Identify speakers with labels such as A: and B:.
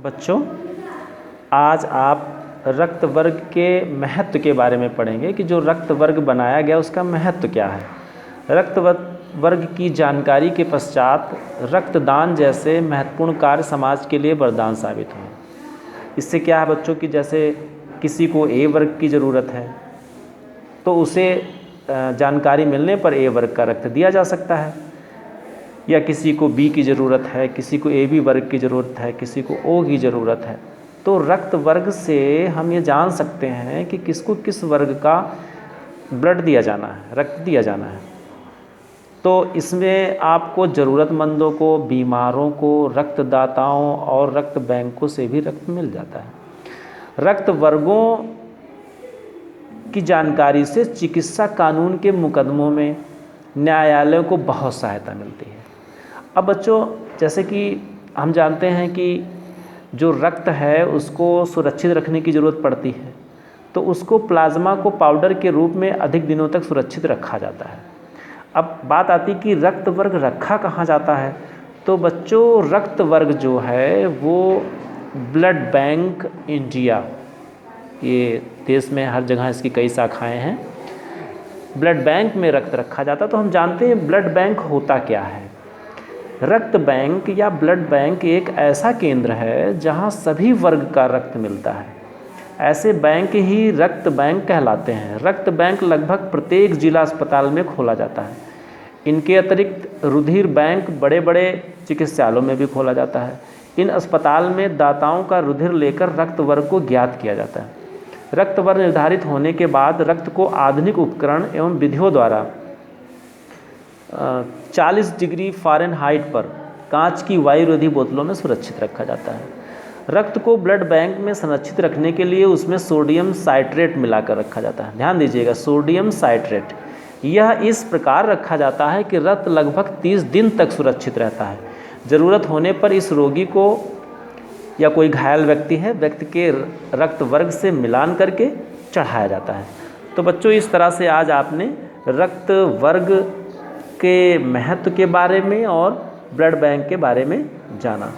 A: बच्चों, आज आप रक्त वर्ग के महत्व के बारे में पढ़ेंगे कि जो रक्त वर्ग बनाया गया उसका महत्व क्या है। रक्त वर्ग की जानकारी के पश्चात रक्तदान जैसे महत्वपूर्ण कार्य समाज के लिए वरदान साबित हुए। इससे क्या है बच्चों कि जैसे किसी को ए वर्ग की ज़रूरत है तो उसे जानकारी मिलने पर ए वर्ग का रक्त दिया जा सकता है, या किसी को बी की ज़रूरत है, किसी को ए बी वर्ग की ज़रूरत है, किसी को ओ की ज़रूरत है। तो रक्त वर्ग से हम ये जान सकते हैं कि किसको किस वर्ग का ब्लड दिया जाना है, रक्त दिया जाना है। तो इसमें आपको ज़रूरतमंदों को, बीमारों को, रक्तदाताओं और रक्त बैंकों से भी रक्त मिल जाता है। रक्त वर्गों की जानकारी से चिकित्सा कानून के मुकदमों में न्यायालयों को बहुत सहायता मिलती है। अब बच्चों, जैसे कि हम जानते हैं कि जो रक्त है उसको सुरक्षित रखने की ज़रूरत पड़ती है, तो उसको प्लाज्मा को पाउडर के रूप में अधिक दिनों तक सुरक्षित रखा जाता है। अब बात आती कि रक्त वर्ग रखा कहाँ जाता है, तो बच्चों रक्त वर्ग जो है वो ब्लड बैंक इंडिया, ये देश में हर जगह इसकी कई शाखाएं हैं, ब्लड बैंक में रक्त रखा जाता है। तो हम जानते हैं ब्लड बैंक होता क्या है। रक्त बैंक या ब्लड बैंक एक ऐसा केंद्र है जहां सभी वर्ग का रक्त मिलता है। ऐसे बैंक ही रक्त बैंक कहलाते हैं। रक्त बैंक लगभग प्रत्येक जिला अस्पताल में खोला जाता है। इनके अतिरिक्त रुधिर बैंक बड़े बड़े चिकित्सालयों में भी खोला जाता है। इन अस्पताल में दाताओं का रुधिर लेकर रक्त वर्ग को ज्ञात किया जाता है। रक्त वर्ग निर्धारित होने के बाद रक्त को आधुनिक उपकरण एवं विधियों द्वारा 40 डिग्री फ़ारेनहाइट पर कांच की वायुरोधी बोतलों में सुरक्षित रखा जाता है। रक्त को ब्लड बैंक में संरक्षित रखने के लिए उसमें सोडियम साइट्रेट मिलाकर रखा जाता है। ध्यान दीजिएगा, सोडियम साइट्रेट। यह इस प्रकार रखा जाता है कि रक्त लगभग 30 दिन तक सुरक्षित रहता है। ज़रूरत होने पर इस रोगी को या कोई घायल व्यक्ति के रक्त वर्ग से मिलान करके चढ़ाया जाता है। तो बच्चों, इस तरह से आज आपने रक्त वर्ग के महत्व के बारे में और ब्लड बैंक के बारे में जाना।